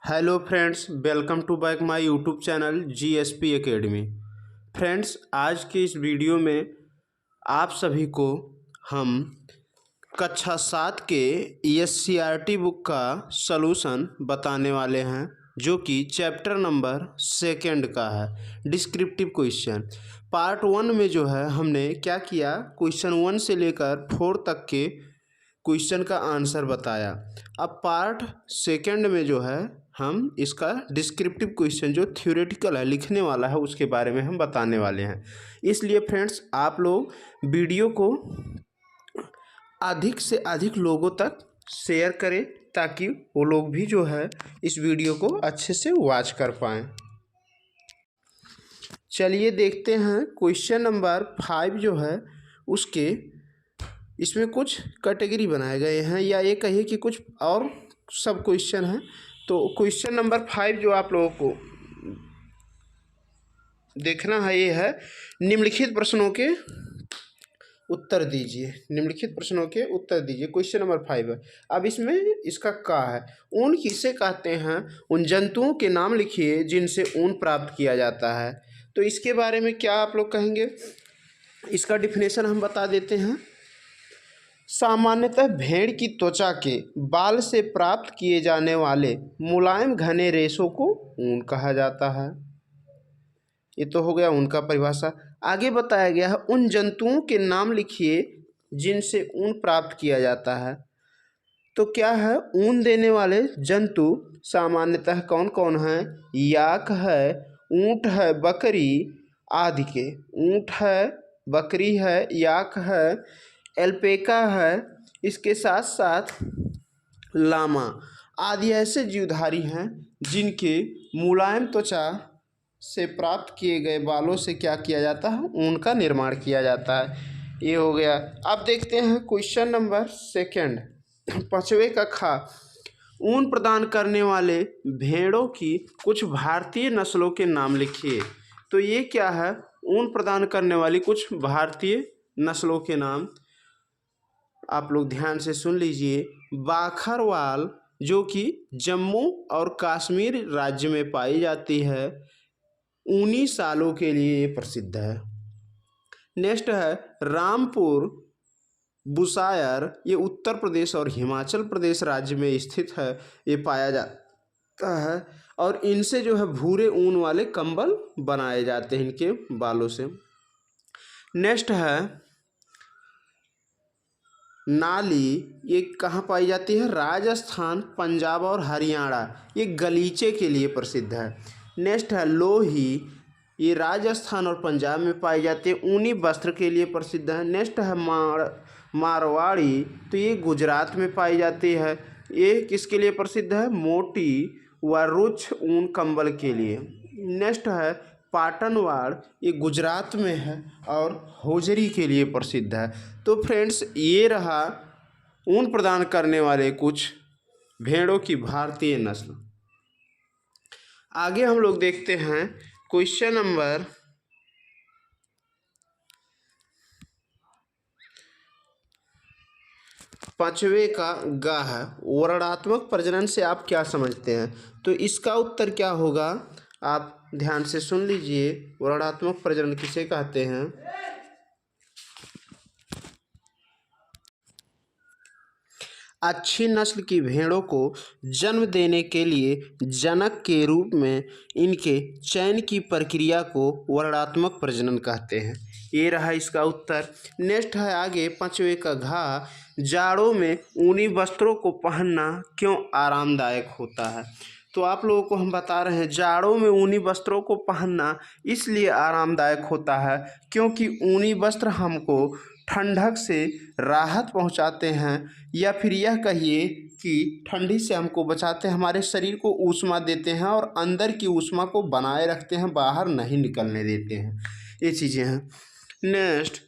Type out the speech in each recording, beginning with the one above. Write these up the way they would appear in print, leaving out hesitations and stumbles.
Hello friends, welcome to back my YouTube channel GSP academy. Friends, आज के इस video में आप सभी को हम कक्षा 7 के एससीईआरटी बुक का सलूशन बताने वाले हैं, जो कि चैप्टर नंबर 2 का है, डिस्क्रिप्टिव क्वेश्चन। पार्ट 1 में जो है हमने क्या किया, क्वेश्चन 1 से लेकर 4 तक के क्वेश्चन का आंसर बताया। अब पार्ट 2 में जो है हम इसका डिस्क्रिप्टिव क्वेश्चन जो थ्योरेटिकल है, लिखने वाला है, उसके बारे में हम बताने वाले हैं। इसलिए फ्रेंड्स, आप लोग वीडियो को अधिक से अधिक लोगों तक शेयर करें ताकि वो लोग भी जो है इस वीडियो को अच्छे से वॉच कर पाएँ। चलिए देखते हैं क्वेश्चन नंबर 5 जो है उसके इसमें कुछ कैटेगरी बनाए गए हैं, या ये कहिए कि कुछ और सब क्वेश्चन हैं। तो क्वेश्चन नंबर 5 जो आप लोगों को देखना है, ये है निम्नलिखित प्रश्नों के उत्तर दीजिए। निम्नलिखित प्रश्नों के उत्तर दीजिए, क्वेश्चन नंबर 5 है। अब इसमें इसका का है, ऊन किसे कहते हैं, उन जंतुओं के नाम लिखिए जिनसे ऊन प्राप्त किया जाता है। तो इसके बारे में क्या आप लोग कहेंगे, इसका डिफिनेशन हम बता देते हैं। सामान्यतः भेड़ की त्वचा के बाल से प्राप्त किए जाने वाले मुलायम घने रेशों को ऊन कहा जाता है। ये तो हो गया उनका परिभाषा। आगे बताया गया है, उन जंतुओं के नाम लिखिए जिनसे ऊन प्राप्त किया जाता है। तो क्या है, ऊन देने वाले जंतु सामान्यतः कौन कौन हैं? याक है, ऊँट है, बकरी आदि के। ऊँट है, बकरी है, याक है, एल्पेका है, इसके साथ साथ लामा आदि ऐसे जीवधारी हैं जिनके मुलायम त्वचा से प्राप्त किए गए बालों से क्या किया जाता है, ऊन का निर्माण किया जाता है। ये हो गया। अब देखते हैं क्वेश्चन नंबर 2, 5वें का खा, ऊन प्रदान करने वाले भेड़ों की कुछ भारतीय नस्लों के नाम लिखिए। तो ये क्या है, ऊन प्रदान करने वाली कुछ भारतीय नस्लों के नाम आप लोग ध्यान से सुन लीजिए। बाखरवाल, जो कि जम्मू और कश्मीर राज्य में पाई जाती है, ऊनी सालों के लिए ये प्रसिद्ध है। नेक्स्ट है रामपुर बुशायर, ये उत्तर प्रदेश और हिमाचल प्रदेश राज्य में स्थित है, ये पाया जाता है, और इनसे जो है भूरे ऊन वाले कंबल बनाए जाते हैं इनके बालों से। नेक्स्ट है नाली, ये कहाँ पाई जाती है? राजस्थान, पंजाब और हरियाणा, ये गलीचे के लिए प्रसिद्ध है। नेक्स्ट है लोही, ये राजस्थान और पंजाब में पाई जाती है, ऊनी वस्त्र के लिए प्रसिद्ध है। नेक्स्ट है मारवाड़ी, तो ये गुजरात में पाई जाती है, ये किसके लिए प्रसिद्ध है? मोटी व रुक्ष ऊन कंबल के लिए। नेक्स्ट है पाटनवाड़, ये गुजरात में है और होजरी के लिए प्रसिद्ध है। तो फ्रेंड्स, ये रहा ऊन प्रदान करने वाले कुछ भेड़ों की भारतीय नस्ल। आगे हम लोग देखते हैं क्वेश्चन नंबर 5वें का गा है, वर्णात्मक प्रजनन से आप क्या समझते हैं? तो इसका उत्तर क्या होगा, आप ध्यान से सुन लीजिए। वर्णात्मक प्रजनन किसे कहते हैं? अच्छी नस्ल की भेड़ों को जन्म देने के लिए जनक के रूप में इनके चयन की प्रक्रिया को वर्णात्मक प्रजनन कहते हैं। ये रहा इसका उत्तर। नेक्स्ट है आगे 5वें का घा, जाड़ों में ऊनी वस्त्रों को पहनना क्यों आरामदायक होता है? तो आप लोगों को हम बता रहे हैं, जाड़ों में ऊनी वस्त्रों को पहनना इसलिए आरामदायक होता है क्योंकि ऊनी वस्त्र हमको ठंडक से राहत पहुंचाते हैं, या फिर यह कहिए कि ठंडी से हमको बचाते हैं, हमारे शरीर को ऊष्मा देते हैं और अंदर की ऊष्मा को बनाए रखते हैं, बाहर नहीं निकलने देते हैं। ये चीज़ें हैं। नेक्स्ट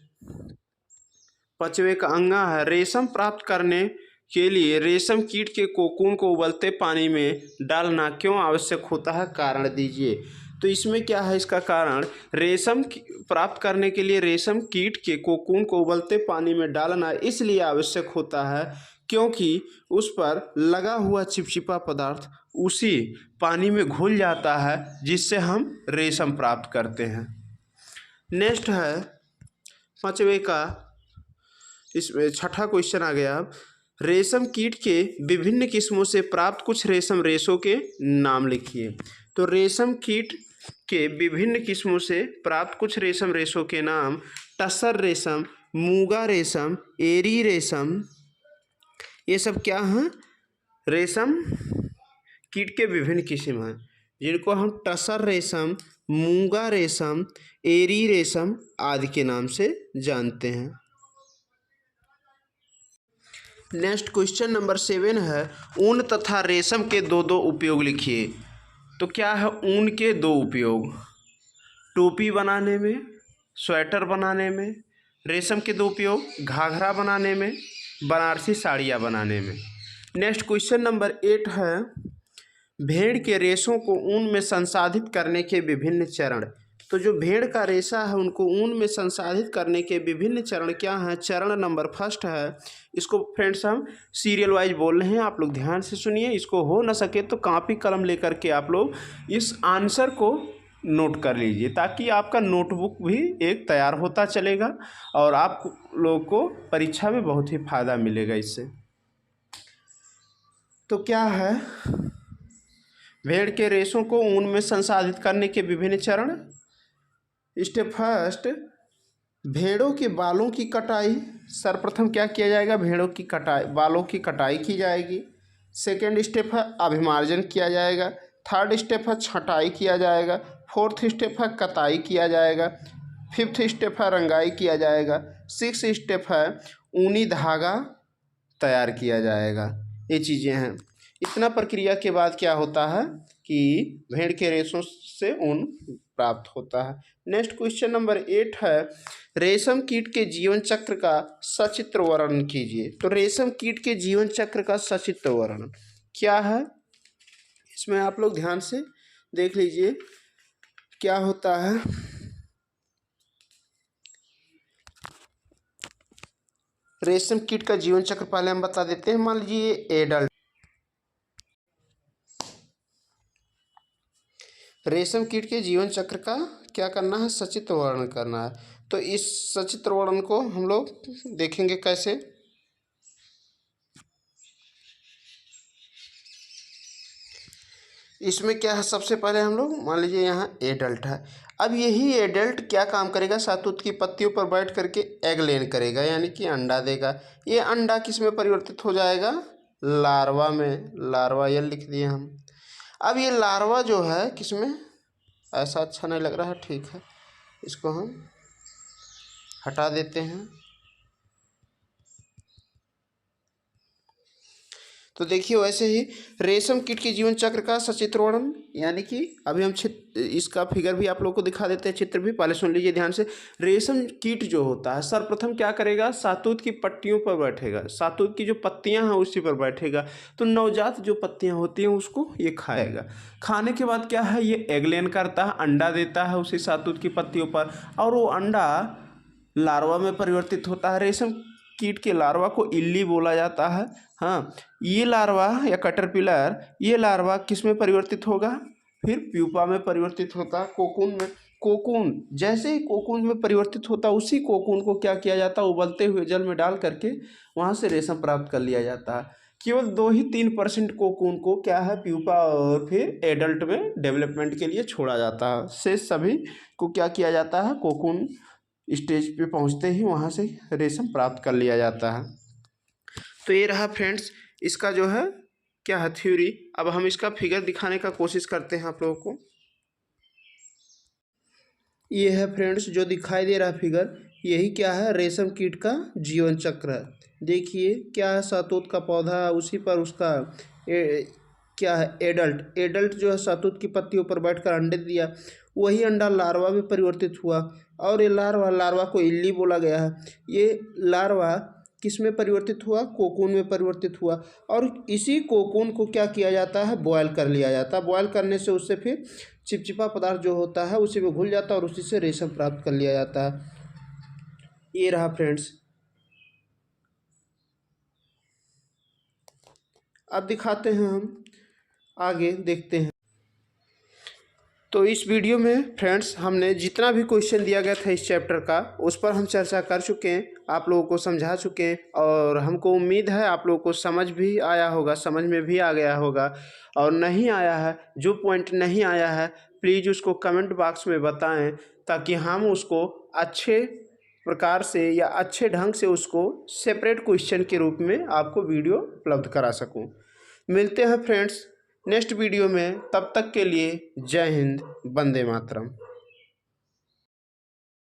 5वें का अंगा है, रेशम प्राप्त करने के लिए रेशम कीट के कोकून को उबलते पानी में डालना क्यों आवश्यक होता है? कारण दीजिए। तो इसमें क्या है, इसका कारण, रेशम प्राप्त करने के लिए रेशम कीट के कोकून को उबलते पानी में डालना इसलिए आवश्यक होता है क्योंकि उस पर लगा हुआ चिपचिपा पदार्थ उसी पानी में घुल जाता है, जिससे हम रेशम प्राप्त करते हैं। नेक्स्ट है 5वें का, इसमें छठा क्वेश्चन आ गया। रेशम कीट के विभिन्न किस्मों से प्राप्त कुछ रेशम रेशों के नाम लिखिए। तो रेशम कीट के विभिन्न किस्मों से प्राप्त कुछ रेशम रेशों के नाम टसर रेशम, मूंगा रेशम, एरी रेशम, ये सब क्या हैं? रेशम कीट के विभिन्न किस्म हैं, जिनको हम टसर रेशम, मूंगा रेशम, एरी रेशम आदि के नाम से जानते हैं। नेक्स्ट क्वेश्चन नंबर 7 है, ऊन तथा रेशम के दो दो उपयोग लिखिए। तो क्या है ऊन के दो उपयोग? टोपी बनाने में, स्वेटर बनाने में। रेशम के दो उपयोग घाघरा बनाने में, बनारसी साड़ियाँ बनाने में। नेक्स्ट क्वेश्चन नंबर 8 है, भेड़ के रेशों को ऊन में संसाधित करने के विभिन्न चरण। तो जो भेड़ का रेशा है उनको ऊन में संसाधित करने के विभिन्न चरण क्या हैं? चरण नंबर 1 है, इसको फ्रेंड्स हम सीरियल वाइज बोल रहे हैं, आप लोग ध्यान से सुनिए। इसको हो न सके तो कॉपी कलम लेकर के आप लोग इस आंसर को नोट कर लीजिए, ताकि आपका नोटबुक भी एक तैयार होता चलेगा और आप लोग को परीक्षा में बहुत ही फायदा मिलेगा इससे। तो क्या है भेड़ के रेशों को ऊन में संसाधित करने के विभिन्न चरण? स्टेप फर्स्ट, भेड़ों के बालों की कटाई। सर्वप्रथम क्या किया जाएगा? भेड़ों की कटाई, बालों की कटाई की जाएगी। सेकेंड स्टेप है अभिमार्जन किया जाएगा। थर्ड स्टेप है छटाई किया जाएगा। फोर्थ स्टेप है कताई किया जाएगा। फिफ्थ स्टेप है रंगाई किया जाएगा। सिक्स स्टेप है ऊनी धागा तैयार किया जाएगा। ये चीज़ें हैं। इतना प्रक्रिया के बाद क्या होता है कि भेड़ के रेशों से ऊन प्राप्त होता है। नेक्स्ट क्वेश्चन नंबर 8 है, रेशम कीट के जीवन चक्र का सचित्र वर्णन कीजिए। तो रेशम कीट के जीवन चक्र का सचित्र वर्णन क्या है? इसमें आप लोग ध्यान से देख लीजिए क्या होता है। रेशम कीट का जीवन चक्र पहले हम बता देते हैं। मान लीजिए एडल्ट, रेशम कीट के जीवन चक्र का क्या करना है? सचित्र वर्णन करना है। तो इस सचित्र वर्णन को हम लोग देखेंगे कैसे। इसमें क्या है, सबसे पहले हम लोग मान लीजिए यहाँ एडल्ट है। अब यही एडल्ट क्या काम करेगा? शहतूत की पत्तियों पर बैठ करके एग लेन करेगा, यानी कि अंडा देगा। ये अंडा किस में परिवर्तित हो जाएगा? लार्वा में। लार्वा ये लिख दिए हम। अब ये लार्वा जो है किसमें, ऐसा अच्छा नहीं लग रहा है, ठीक है, इसको हम हटा देते हैं। तो देखिए वैसे ही रेशम कीट के जीवन चक्र का सचित्र वर्णन, यानी कि अभी हम इसका फिगर भी आप लोगों को दिखा देते हैं, चित्र भी। पहले सुन लीजिए ध्यान से। रेशम कीट जो होता है सर्वप्रथम क्या करेगा? शहतूत की पट्टियों पर बैठेगा, शहतूत की जो पत्तियां हैं उसी पर बैठेगा। तो नवजात जो पत्तियां होती हैं उसको ये खाएगा। खाने के बाद क्या है, ये एग लेन करता है, अंडा देता है उसी शहतूत की पत्तियों पर, और वो अंडा लार्वा में परिवर्तित होता है। रेशम कीट के लार्वा को इल्ली बोला जाता है। हाँ, ये लार्वा या कैटरपिलर, ये लार्वा किस में परिवर्तित होगा? फिर प्यूपा में परिवर्तित होता है, कोकून में। कोकून, जैसे ही कोकून में परिवर्तित होता है उसी कोकून को क्या किया जाता है? उबलते हुए जल में डाल करके वहाँ से रेशम प्राप्त कर लिया जाता है। केवल 2 ही 3% कोकून को क्या है, प्यूपा और फिर एडल्ट में डेवलपमेंट के लिए छोड़ा जाता है। शेष सभी को क्या किया जाता है? कोकून स्टेज पे पहुँचते ही वहाँ से रेशम प्राप्त कर लिया जाता है। तो ये रहा फ्रेंड्स इसका जो है क्या है थ्योरी। अब हम इसका फिगर दिखाने का कोशिश करते हैं आप लोगों को। ये है फ्रेंड्स जो दिखाई दे रहा फिगर, यही क्या है? रेशम कीट का जीवन चक्र है। देखिए क्या है, शहतूत का पौधा, उसी पर उसका क्या है? एडल्ट। एडल्ट जो है शहतूत की पत्तियों पर बैठकर अंडे दिया, वही अंडा लार्वा में परिवर्तित हुआ, और ये लार्वा को इल्ली बोला गया है। ये लार्वा किस में परिवर्तित हुआ? कोकून में परिवर्तित हुआ, और इसी कोकून को क्या किया जाता है? बॉयल कर लिया जाता है। बॉयल करने से उससे फिर चिपचिपा पदार्थ जो होता है उसी में घुल जाता है और उसी से रेशम प्राप्त कर लिया जाता है। ये रहा फ्रेंड्स। अब दिखाते हैं हम, आगे देखते हैं। तो इस वीडियो में फ्रेंड्स हमने जितना भी क्वेश्चन दिया गया था इस चैप्टर का, उस पर हम चर्चा कर चुके हैं, आप लोगों को समझा चुके हैं, और हमको उम्मीद है आप लोगों को समझ भी आया होगा, समझ में भी आ गया होगा। और नहीं आया है, जो पॉइंट नहीं आया है प्लीज़ उसको कमेंट बॉक्स में बताएं, ताकि हम उसको अच्छे प्रकार से या अच्छे ढंग से उसको सेपरेट क्वेश्चन के रूप में आपको वीडियो उपलब्ध करा सकूं। मिलते हैं फ्रेंड्स नेक्स्ट वीडियो में, तब तक के लिए जय हिंद, वंदे मातरम।